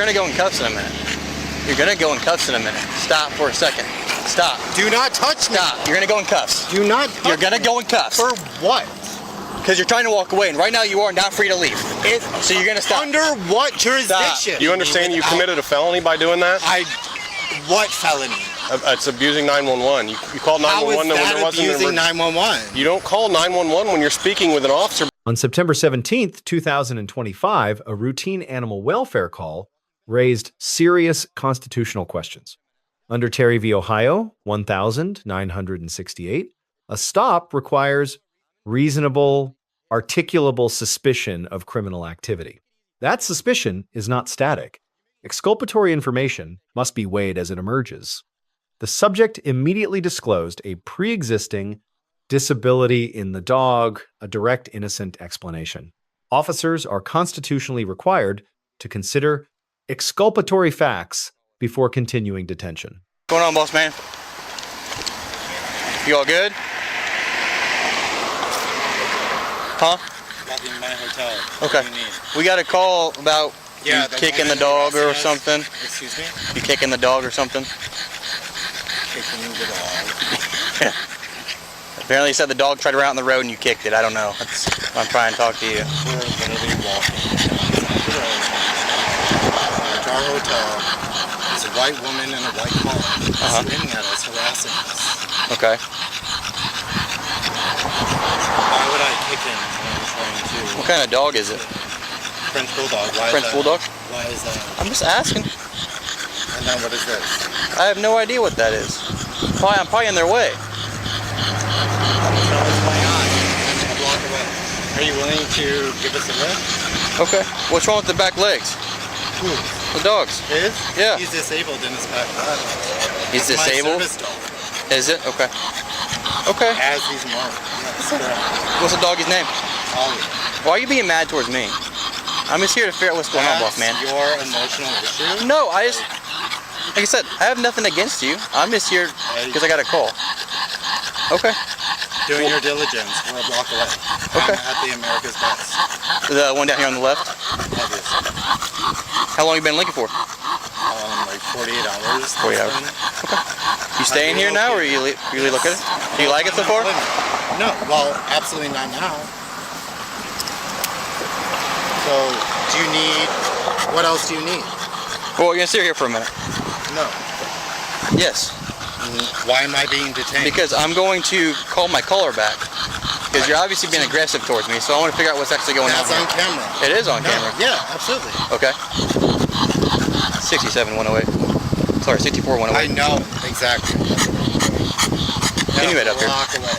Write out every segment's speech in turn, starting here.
You're gonna go in cuffs in a minute. You're gonna go in cuffs in a minute. Stop for a second. Stop. Do not touch me. Stop. You're gonna go in cuffs. Do not touch You're gonna me. go in cuffs. For what? Because you're trying to walk away, and right now you are not free to leave. So you're gonna stop. Under what jurisdiction? You understand you committed a felony by doing that? What felony? It's abusing 911. You called 911 when there wasn't an abusing emergency. 911? You don't call 911 when you're speaking with an officer. On September 17th, 2025, a routine animal welfare call raised serious constitutional questions. Under Terry v. Ohio 1968, a stop requires reasonable, articulable suspicion of criminal activity. That suspicion is not static. Exculpatory information must be weighed as it emerges. The subject immediately disclosed a pre-existing disability in the dog, a direct, innocent explanation. Officers are constitutionally required to consider exculpatory facts before continuing detention. What's going on, boss man? You all good? Huh? Got in my hotel. Okay. We got a call about you kicking the dog or something. Excuse me? You kicking the dog or something? Kicking the dog. Yeah. Apparently you said the dog tried to run out on the road and you kicked it. I don't know. That's why I'm trying to talk to you. We're literally walking down the road to our hotel. There's a white woman in a white car screaming at us, harassing us. Okay. Why would I kick him when I'm trying to... What kind of dog is it? French Bulldog. Why French is that? Bulldog? Why is that? I'm just asking. And then what is this? I have no idea what that is. I'm probably in their way. That was my eye. I'm a block away. Are you willing to give us a lift? Okay. What's wrong with the back legs? Who? The dogs. His? Yeah. He's disabled in his back leg. He's That's disabled? My service dog. Is it? Okay. Okay. As he's marked. That's correct. What's the doggy's name? Ollie. Why are you being mad towards me? I'm just here to figure out what's going on, boss man. Your emotional issue? No, I just... Like I said, I have nothing against you. I'm just here because I got a call. Okay. Doing your diligence. We're a block away. Okay. I'm at the America's Best. The one down here on the left? Obviously. How long you been looking for? Like 48 hours. 48 hours. Okay. You staying here now, or you really look at it? Do you like it so far? No. Well, absolutely not now. So, do you need... What else do you need? Well, you're gonna sit here for a minute. No. Yes. Why am I being detained? Because I'm going to call my caller back. Because you're obviously being aggressive towards me, so I want to figure out what's actually going on. That's on camera. It is on camera. Yeah, absolutely. Okay. 67-108. Sorry, 64-108. I know, exactly. Can you head up here? Block away.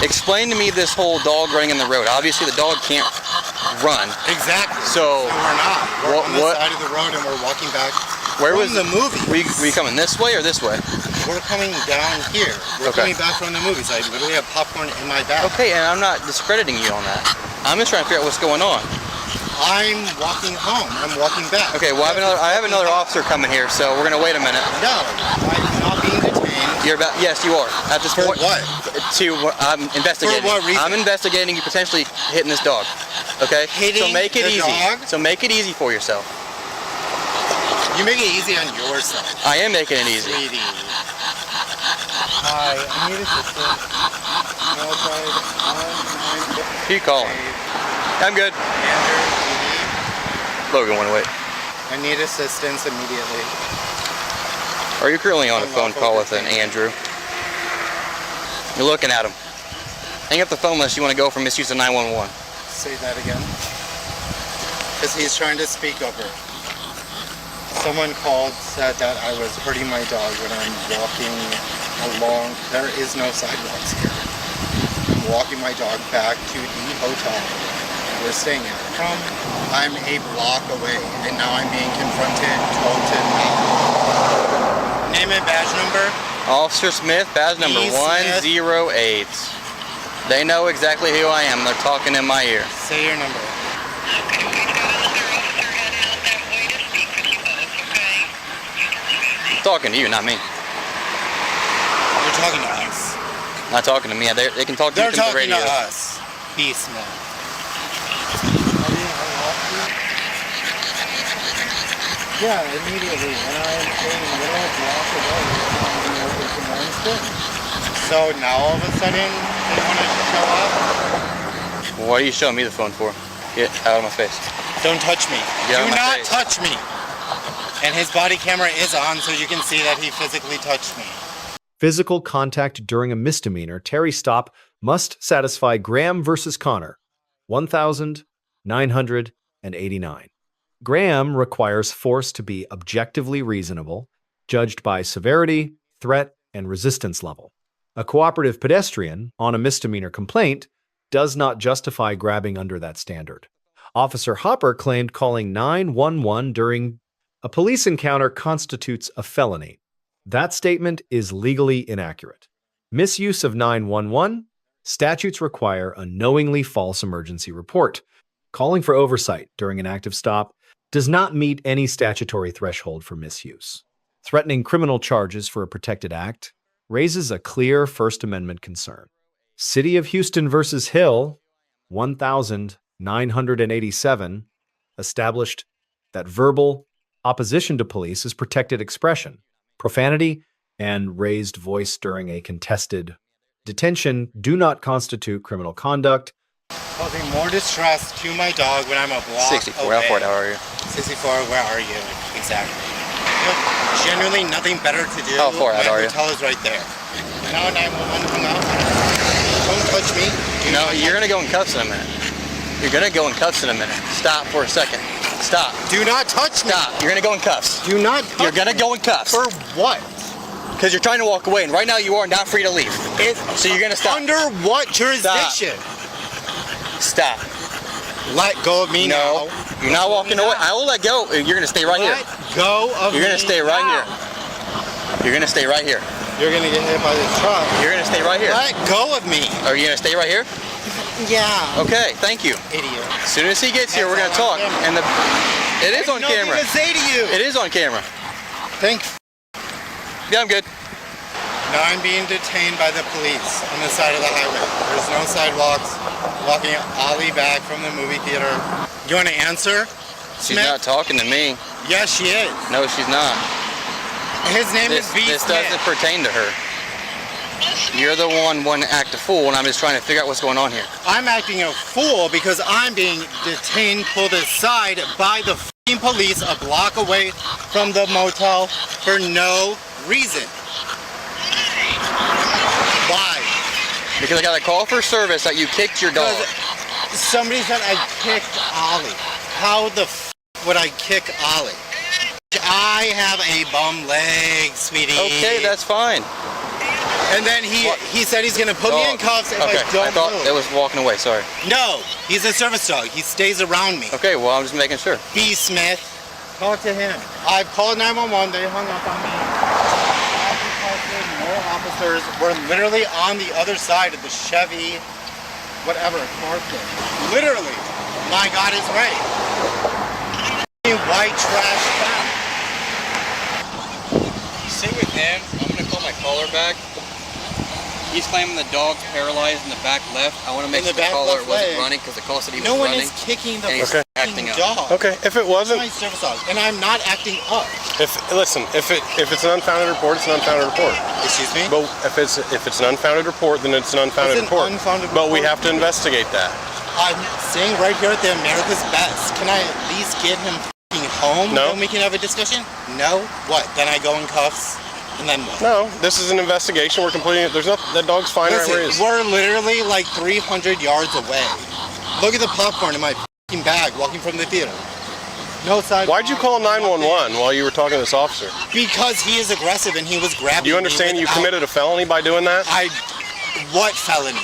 Explain to me this whole dog running in the road. Obviously, the dog can't run. Exactly. So we're not. We're on the what? side of the road and we're walking back. Where was the movie? Were you coming this way or this way? We're coming down here. We're Okay. coming back from the movies. I literally have popcorn in my bag. Okay, and I'm not discrediting you on that. I'm just trying to figure out what's going on. I'm walking home. I'm walking back. Okay, well I have another officer coming here, so we're gonna wait a minute. No, I'm not being detained. You're about yes, you are. At this For point, what? I'm investigating. For what reason? I'm investigating you potentially hitting this dog. Okay? Hitting so make it the easy. dog? So make it easy for yourself. You make it easy on yourself. I am making it easy. Sweetie. Hi, I need assistance. Who you calling? I'm good. Logan, 108. I need assistance immediately. Are you currently on a phone call with an Andrew? You're looking at him. Hang up the phone unless you want to go for misuse of 911. Say that again. Because he's trying to speak over. Someone called, said that I was hurting my dog when I'm walking along. There is no sidewalks here. I'm walking my dog back to the hotel we're staying at. I'm a block away, and now I'm being confronted toe to toe. Name and badge number? Officer Smith, badge number E. Smith. 108. They know exactly who I am. They're talking in my ear. Say your number. I'm talking to you, not me. You're talking to us. Not talking to me. They can talk to you They're through the talking radio. to us. B. Smith. Yeah, immediately. And I'm a little block away from the orange thing. So now all of a sudden they want to show up. What are you showing me the phone for? Get out of my face. Don't touch me. Get out Do of my not face. touch me. And his body camera is on, so you can see that he physically touched me. Physical contact during a misdemeanor Terry stop must satisfy Graham versus Connor, 1989. Graham requires force to be objectively reasonable, judged by severity, threat, and resistance level. A cooperative pedestrian on a misdemeanor complaint does not justify grabbing under that standard. Officer Hopper claimed calling 911 during a police encounter constitutes a felony. That statement is legally inaccurate. Misuse of 911, statutes require a knowingly false emergency report. Calling for oversight during an active stop does not meet any statutory threshold for misuse. Threatening criminal charges for a protected act raises a clear First Amendment concern. City of Houston versus Hill, 1987, established that verbal opposition to police is protected expression. Profanity and raised voice during a contested detention do not constitute criminal conduct. Causing more distress to my dog when I'm a block 64, away. how far out are you? 64, where are you? Exactly. You have genuinely nothing better to do. How far out are you? My hotel is right there. Now 911 hung up. Don't touch me. No, you're gonna go in cuffs in a minute. You're gonna go in cuffs in a minute. Stop for a second. Stop. Do not touch me. Stop. You're gonna go in cuffs. Do not touch You're gonna me. go in cuffs. For what? Because you're trying to walk away, and right now you are not free to leave. So you're gonna stop. Under what jurisdiction? Stop. Let go of me No. now. You're not walking away. I will let go. You're gonna stay right here. Let go of me. You're gonna stay right now. here. You're gonna stay right here. You're gonna get hit by this truck. You're gonna stay right here. Let go of me. Are you gonna stay right here? Yeah. Okay, thank you. Idiot. As soon as he gets here, we're gonna That's talk. on camera. And it is on camera. Nothing to say to you. It is on camera. Thanks. Yeah, I'm good. Now I'm being detained by the police on the side of the highway. There's no sidewalks. Walking Ollie back from the movie theater. You want to answer? She's Smith? not talking to me. Yes, she is. No, she's not. His name This is B. doesn't Smith. pertain to her. You're the one wanting to act a fool, and I'm just trying to figure out what's going on here. I'm acting a fool because I'm being detained, pulled aside by the f***ing police a block away from the motel for no reason. Why? Because I got a call for service that you kicked your dog. Because somebody said I kicked Ollie. How the f*** would I kick Ollie? I have a bum leg, sweetie. Okay, that's fine. And then he said he's gonna put me in cuffs if I don't thought move. it was walking away, sorry. No, he's a service dog. He stays around me. Okay, well, I'm just making sure. B. Smith, talk to him. I've called 911. They hung up on me. I've requested more officers. We're literally on the other side of the Chevy, whatever, car thing. Literally. My God is right. White trash bag. Sit with him. I'm going to call my caller back. He's claiming the dog's paralyzed in the back left. I want to make In sure the the back caller left wasn't leg. running because the call said he was No one running. is kicking the and he's acting f***ing up. dog. Okay, if it It's wasn't, my service dog, and I'm not acting up. if it's an unfounded report, it's an unfounded report. Excuse me? But if it's an unfounded report, then it's an unfounded It's an report. unfounded But we report. have to investigate that. I'm saying right here at the America's Best. Can I at least get him f***ing home? No. Then we can have a discussion? No? What? Then I go in cuffs? And then what? No, this is an investigation. We're completing it. There's nothing. That dog's fine right where he is. We're literally like 300 yards away. Look at the popcorn in my f***ing bag walking from the theater. No sidewalk. Why'd you call 911 while you were talking to this officer? Because he is aggressive and he was grabbing Do you understand me you without- committed a felony by doing that? What felony?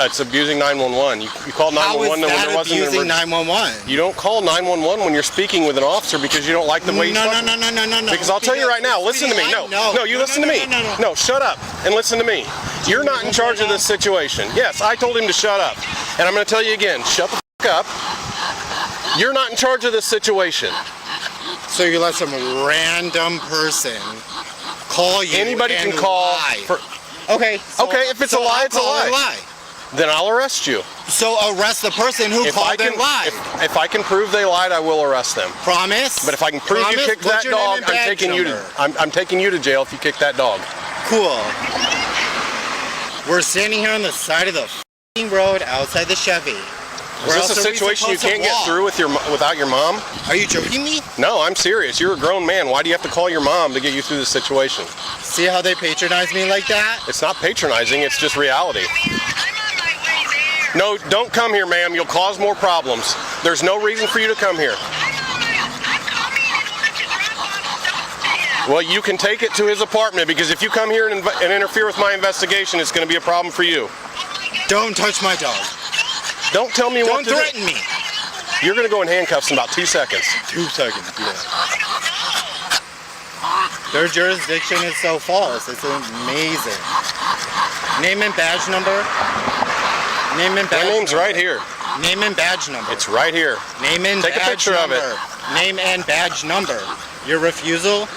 It's abusing 911. You called How is 911 when that there wasn't an abusing emergency. 911? You don't call 911 when you're speaking with an officer because you don't like the way he's talking. No. Because I'll tell you right now, listen to me. No, you listen to me. No, shut up and listen to me. You're not in charge of this situation. Yes, I told him to shut up. And I'm going to tell you again, shut the f*** up. You're not in charge of this situation. So you let some random person call you Anybody and can call. lie. For, Okay. Okay, if it's a lie, I'll it's a call it lie. then I'll arrest you. So arrest the person who called and lied. If I can prove they lied, I will arrest them. Promise? But if I can prove you kicked that dog, I'm taking you to jail if you kick that dog. Cool. We're standing here on the side of the f***ing road outside the Chevy. Is this a situation you can't get through without your mom? Are you joking me? No, I'm serious. You're a grown man. Why do you have to call your mom to get you through this situation? See how they patronize me like that? It's not patronizing, it's just reality. No, don't come here, ma'am. You'll cause more problems. There's no reason for you to come here. Well, you can take it to his apartment, because if you come here and interfere with my investigation, it's going to be a problem for you. Don't touch my dog. Don't tell me what to do. Don't threaten me. You're going to go in handcuffs in about 2 seconds. 2 seconds, yeah. Their jurisdiction is so false. It's amazing. Name and badge number. Name and badge My name's number. right here. Name and badge number. It's right here. Name and Take badge a picture number. of it. Name and badge number. Your refusal.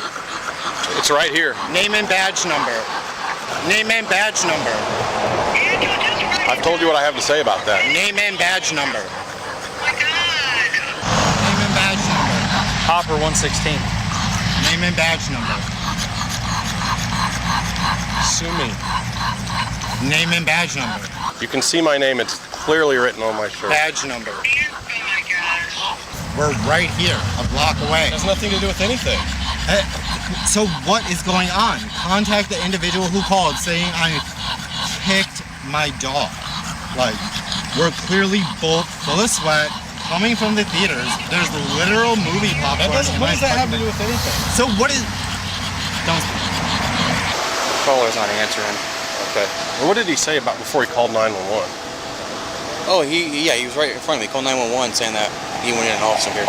It's right here. Name and badge number. Name and badge number. I've told you what I have to say about that. Name and badge number. Name and badge number. Hopper 116. Name and badge number. Sue me. Name and badge number. You can see my name. It's clearly written on my shirt. Badge number. We're right here, a block away. It has nothing to do with anything. So what is going on? Contact the individual who called saying I kicked my dog. Like, we're clearly both full of sweat, coming from the theaters. There's literal movie popcorn. What does that have to do with anything? So what is... Don't... Caller's not answering. Okay. Well, what did he say about before he called 911? Oh, he was right in front of me. He called 911 saying that he wanted an officer here.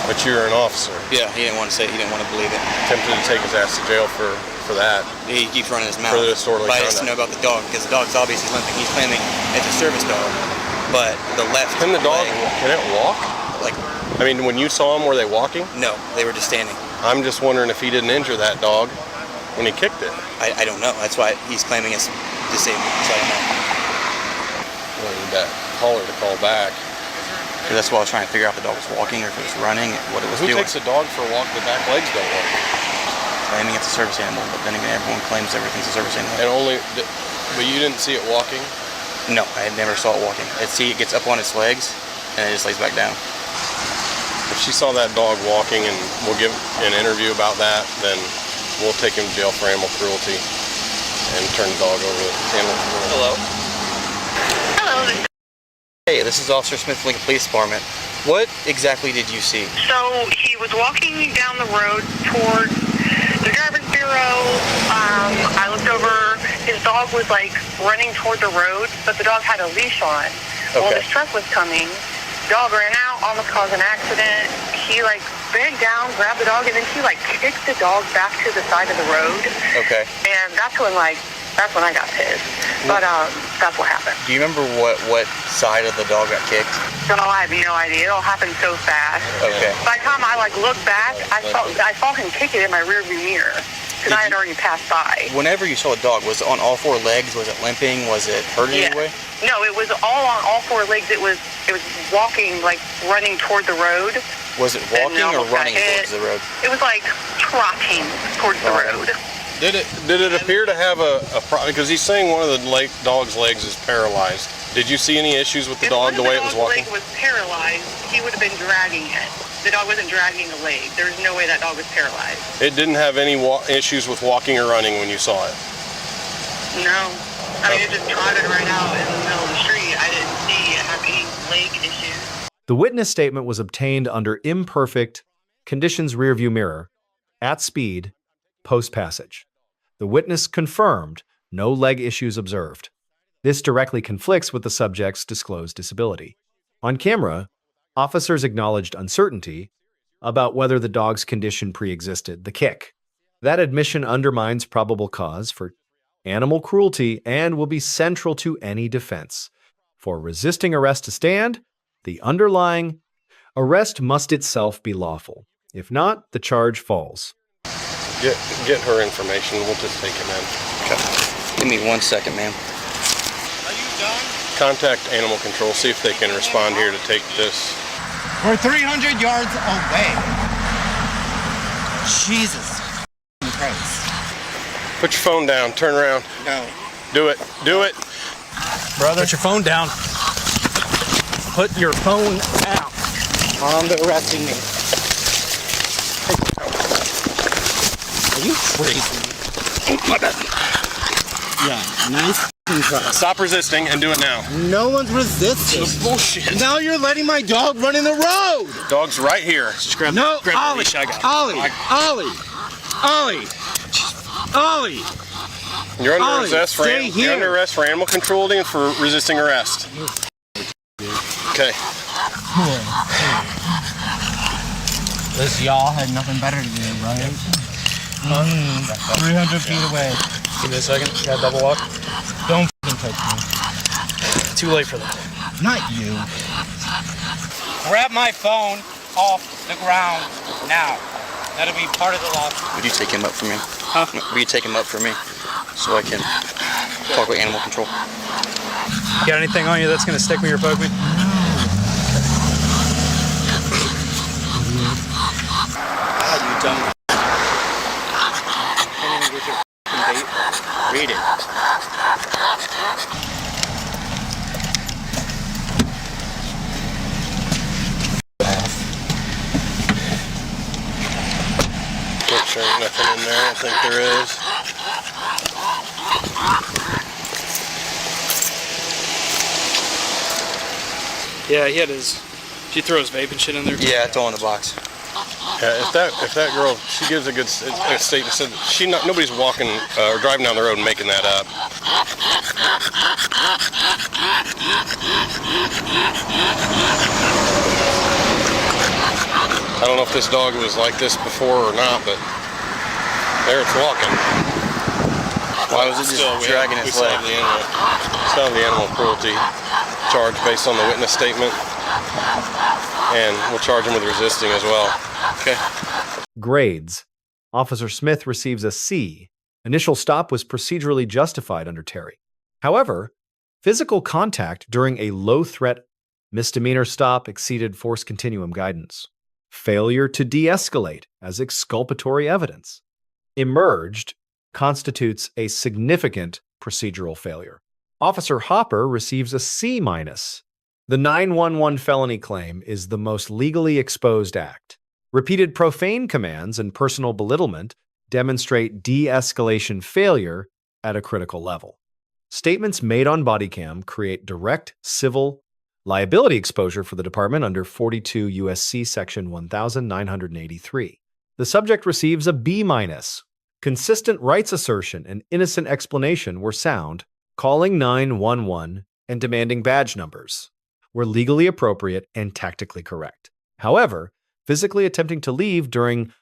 But you're an officer. Yeah, he didn't want to say it. He didn't want to believe it. Tempted to take his ass to jail for that. He keeps running his mouth. For the disorderly But I just conduct. know about the dog, because the dog's obviously limping. He's claiming it's a service dog, but the left Can the dog, leg, can it walk? like, I mean, when you saw him, were they walking? no, they were just standing. I'm just wondering if he didn't injure that dog when he kicked it. I don't know. That's why he's claiming it's disabled. So I don't know. Well, I need that caller to call back. Because that's why I was trying to figure out if the dog was walking or if it was running, what it was Who doing. takes a dog for a walk? The back legs don't work. Claiming it's a service animal, but then again, everyone claims everything's a service animal. And but you didn't see it walking? No, I never saw it walking. It gets up on its legs and it just lays back down. If she saw that dog walking and we'll give an interview about that, then we'll take him to jail for animal cruelty and turn the dog over to animal cruelty. Hello. Hello. Hey, this is Officer Smith, Lincoln Police Department. What exactly did you see? So he was walking down the road toward the garbage bureau. I looked over. His dog was like running toward the road, but the dog had a leash on. Well, Okay. this truck was coming. Dog ran out, almost caused an accident. He like bent down, grabbed the dog, and then he like kicked the dog back to the side of the road. Okay. And that's when I got pissed. But that's what happened. Do you remember what side of the dog got kicked? So I have no idea. It all happened so fast. Okay. By the time I like looked back, I saw him kick it in my rearview mirror because I had already passed by. Whenever you saw a dog, was it on all four legs? Was it limping? Was it hurting Yeah. anyway? No, it was all on all four legs. It was walking, like running toward the road. Was it Then walking or almost got running hit. towards the road? It was like trotting towards the road. Did it appear to have a problem? Because he's saying one of the dog's legs is paralyzed. Did you see any issues with the dog the way it was walking? If the dog's leg was paralyzed, he would have been dragging it. The dog wasn't dragging the leg. There's no way that dog was paralyzed. It didn't have any issues with walking or running when you saw it? No. I mean, it just trotted right out in the middle of the street. I didn't see it have any leg issues. The witness statement was obtained under imperfect conditions rearview mirror, at speed, post-passage. The witness confirmed no leg issues observed. This directly conflicts with the subject's disclosed disability. On camera, officers acknowledged uncertainty about whether the dog's condition pre-existed the kick. That admission undermines probable cause for animal cruelty and will be central to any defense. For resisting arrest to stand, the underlying arrest must itself be lawful. If not, the charge falls. Get her information. We'll just take him in. Okay. Give me 1 second, ma'am. Are you done? Contact animal control. See if they can respond here to take this. We're 300 yards away. Jesus Christ. Put your phone down. Turn around. No. Do it. Do it. Brother, put your phone down. Put your phone down. Mom, they're arresting me. Are you crazy? My bad. Yeah, nice try. Stop resisting and do it now. No one's resisting. This is bullshit. Now you're letting my dog run in the road. Dog's right here. Just grab, No, grab the Ollie, leash. I got it. Ollie. You're under Ollie, arrest for stay you're under here. arrest for animal cruelty and for resisting arrest. Okay. This y'all had nothing better to do, right? 300 feet away. Give me a second. Got double walk. Don't f***ing touch me. Too late for that. Not you. Grab my phone off the ground now. That'll be part of the law. Would you take him up for me? Huh? Would you take him up for me so I can talk with animal control? Got anything on you that's gonna stick me or poke me? God, you dumb. Can't even get your f***ing date. Read it. There ain't nothing in there. I don't think there is. Yeah, he had his. Did you throw his vape and shit in there? Yeah, it's all in the box. Yeah, if that girl, she gives a good statement. Said nobody's walking or driving down the road and making that up. I don't know if this dog was like this before or not, but there it's walking. Why was it just dragging its leg? Still have the animal cruelty charge based on the witness statement, and we'll charge him with resisting as well. Okay. Grades. Officer Smith receives a C. Initial stop was procedurally justified under Terry. However, physical contact during a low-threat misdemeanor stop exceeded force continuum guidance. Failure to de-escalate as exculpatory evidence emerged constitutes a significant procedural failure. Officer Hopper receives a C-. The 911 felony claim is the most legally exposed act. Repeated profane commands and personal belittlement demonstrate de-escalation failure at a critical level. Statements made on Bodycam create direct civil liability exposure for the department under 42 U.S.C. Section 1983. The subject receives a B-. Consistent rights assertion and innocent explanation were sound. Calling 911 and demanding badge numbers were legally appropriate and tactically correct. However, physically attempting to leave during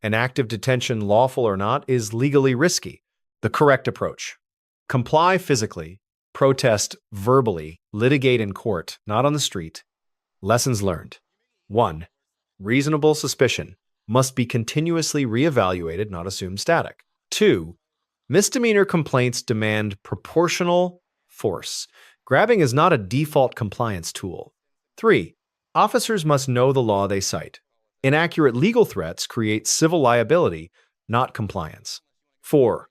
an active detention, lawful or not, is legally risky. The correct approach: comply physically, protest verbally, litigate in court, not on the street. Lessons learned. 1. Reasonable suspicion must be continuously reevaluated, not assumed static. 2. Misdemeanor complaints demand proportional force. Grabbing is not a default compliance tool. 3. Officers must know the law they cite. Inaccurate legal threats create civil liability, not compliance. 4.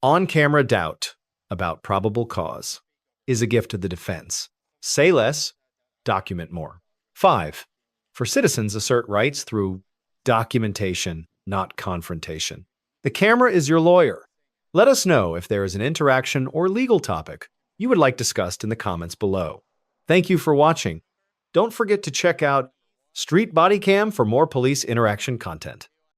On-camera doubt about probable cause is a gift to the defense. Say less, document more. 5. For citizens, assert rights through documentation, not confrontation. The camera is your lawyer. Let us know if there is an interaction or legal topic you would like discussed in the comments below. Thank you for watching. Don't forget to check out Street Bodycam for more police interaction content.